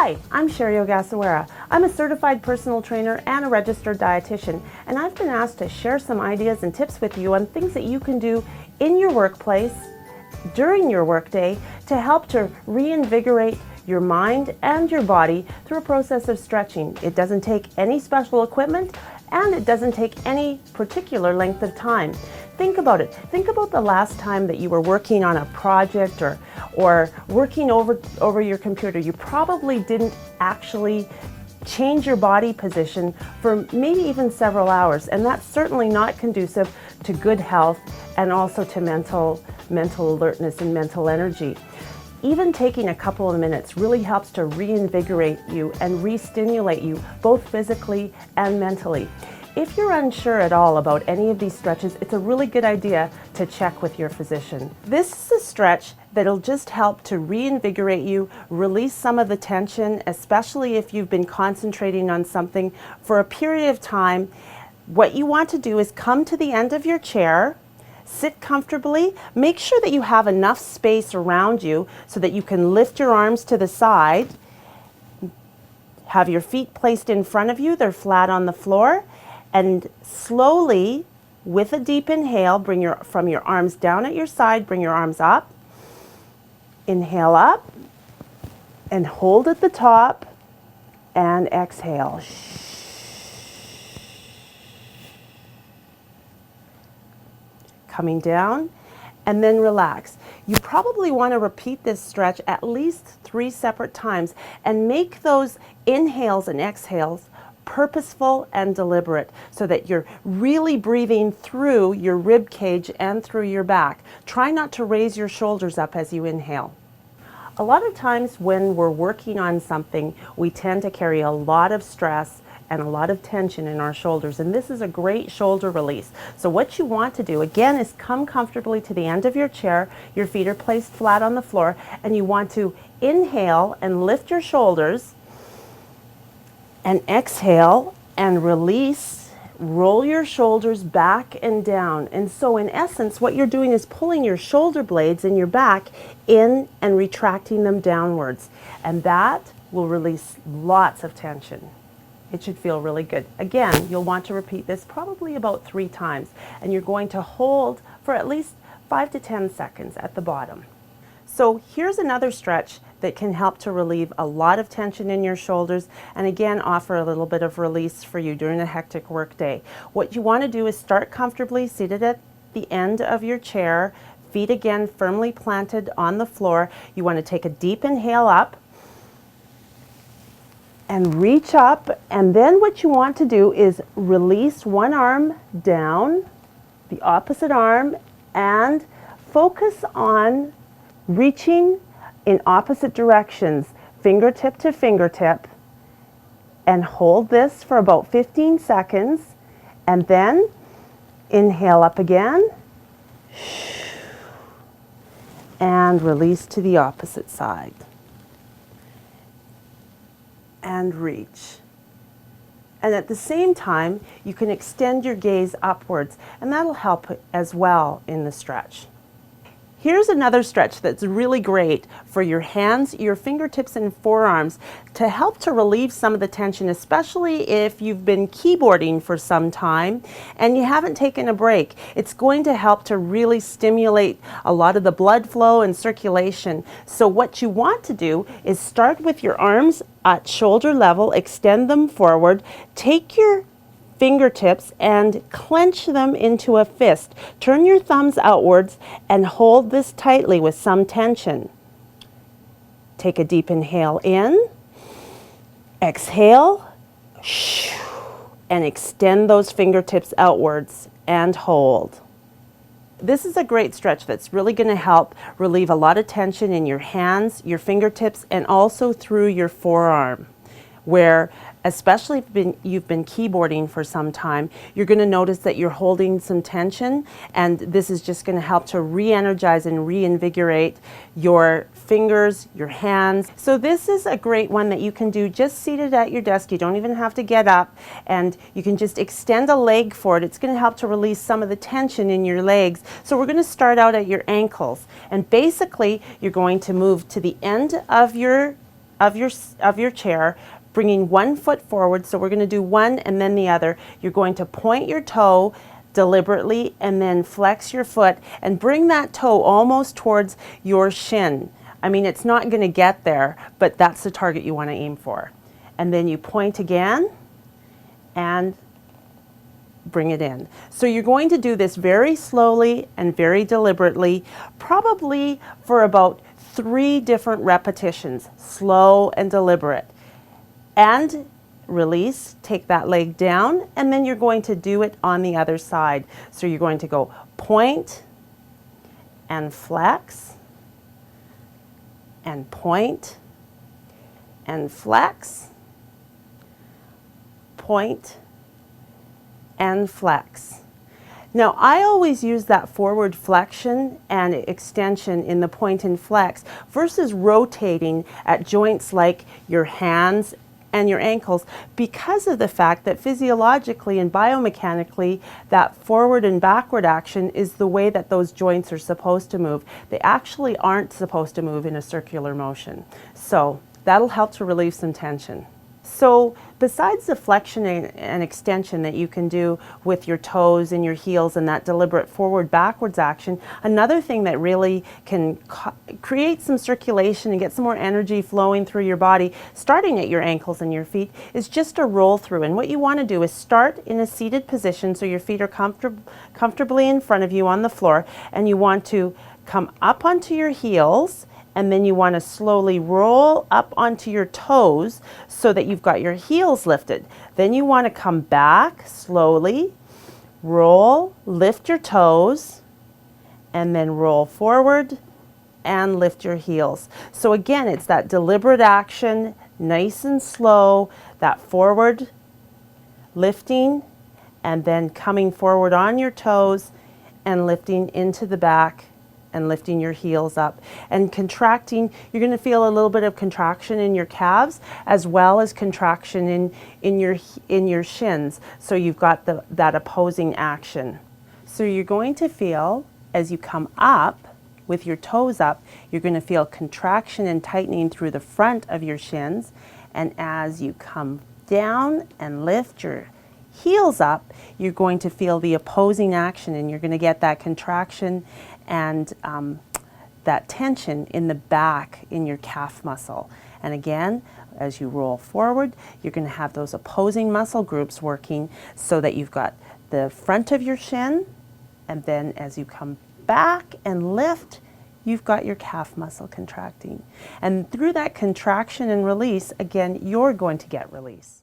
Hi, I'm Sherry Ogasawara. I'm a certified personal trainer and a registered dietitian, and I've been asked to share some ideas and tips with you on things that you can do in your workplace, during your workday, to help to reinvigorate your mind and your body through a process of stretching. It doesn't take any special equipment, and it doesn't take any particular length of time. Think about it. Think about the last time that you were working on a project or working over your computer. You probably didn't actually change your body position for maybe even several hours, and that's certainly not conducive to good health and also to mental alertness and mental energy. Even taking a couple of minutes really helps to reinvigorate you and re-stimulate you both physically and mentally. If you're unsure at all about any of these stretches, it's a really good idea to check with your physician. This is a stretch that'll just help to reinvigorate you, release some of the tension, especially if you've been concentrating on something for a period of time. What you want to do is come to the end of your chair, sit comfortably, make sure that you have enough space around you so that you can lift your arms to the side, have your feet placed in front of you, they're flat on the floor, and slowly, with a deep inhale, from your arms down at your side, bring your arms up, inhale up, and hold at the top, and exhale. Coming down, and then relax. You probably want to repeat this stretch at least 3 separate times and make those inhales and exhales purposeful and deliberate so that you're really breathing through your rib cage and through your back. Try not to raise your shoulders up as you inhale. A lot of times when we're working on something, we tend to carry a lot of stress and a lot of tension in our shoulders, and this is a great shoulder release. So what you want to do again is come comfortably to the end of your chair, your feet are placed flat on the floor, and you want to inhale and lift your shoulders, and exhale and release, roll your shoulders back and down. And so in essence, what you're doing is pulling your shoulder blades in your back in and retracting them downwards. And that will release lots of tension. It should feel really good. Again, you'll want to repeat this probably about 3 times, and you're going to hold for at least 5 to 10 seconds at the bottom. So here's another stretch that can help to relieve a lot of tension in your shoulders and again offer a little bit of release for you during a hectic work day. What you want to do is start comfortably seated at the end of your chair, feet again firmly planted on the floor. You want to take a deep inhale up and reach up, and then what you want to do is release one arm down, the opposite arm, and focus on reaching in opposite directions, fingertip to fingertip, and hold this for about 15 seconds, and then inhale up again, and release to the opposite side, and reach. And at the same time, you can extend your gaze upwards, and that'll help as well in the stretch. Here's another stretch that's really great for your hands, your fingertips and forearms to help to relieve some of the tension, especially if you've been keyboarding for some time and you haven't taken a break. It's going to help to really stimulate a lot of the blood flow and circulation. So what you want to do is start with your arms at shoulder level, extend them forward, take your fingertips and clench them into a fist. Turn your thumbs outwards and hold this tightly with some tension. Take a deep inhale in, exhale, and extend those fingertips outwards and hold. This is a great stretch that's really going to help relieve a lot of tension in your hands, your fingertips, and also through your forearm, where especially if you've been keyboarding for some time, you're going to notice that you're holding some tension, and this is just going to help to re-energize and reinvigorate your fingers, your hands. So this is a great one that you can do just seated at your desk. You don't even have to get up, and you can just extend a leg forward. It's going to help to release some of the tension in your legs. So we're going to start out at your ankles, and basically you're going to move to the end of your of your chair, bringing one foot forward. So we're going to do one and then the other. You're going to point your toe deliberately and then flex your foot and bring that toe almost towards your shin. I mean, it's not going to get there, but that's the target you want to aim for. And then you point again and bring it in. So you're going to do this very slowly and very deliberately, probably for about 3 different repetitions, slow and deliberate. And release, take that leg down, and then you're going to do it on the other side. So you're going to go point and flex and point and flex, point and flex. Now, I always use that forward flexion and extension in the point and flex versus rotating at joints like your hands and your ankles, because of the fact that physiologically and biomechanically that forward and backward action is the way that those joints are supposed to move. They actually aren't supposed to move in a circular motion. So that'll help to relieve some tension. So besides the flexion and extension that you can do with your toes and your heels and that deliberate forward-backwards action, another thing that really can create some circulation and get some more energy flowing through your body, starting at your ankles and your feet, is just a roll through. And what you want to do is start in a seated position so your feet are comfortably in front of you on the floor, and you want to come up onto your heels, and then you want to slowly roll up onto your toes so that you've got your heels lifted. Then you want to come back slowly, roll, lift your toes, and then roll forward and lift your heels. So again, it's that deliberate action, nice and slow, that forward lifting, and then coming forward on your toes and lifting into the back and lifting your heels up and contracting. You're going to feel a little bit of contraction in your calves as well as contraction in your shins. So you've got that opposing action. So you're going to feel, as you come up with your toes up, you're going to feel contraction and tightening through the front of your shins. And as you come down and lift your heels up, you're going to feel the opposing action, and you're going to get that contraction and that tension in the back in your calf muscle. And again, as you roll forward, you're going to have those opposing muscle groups working so that you've got the front of your shin, and then as you come back and lift, you've got your calf muscle contracting. And through that contraction and release, again, you're going to get release.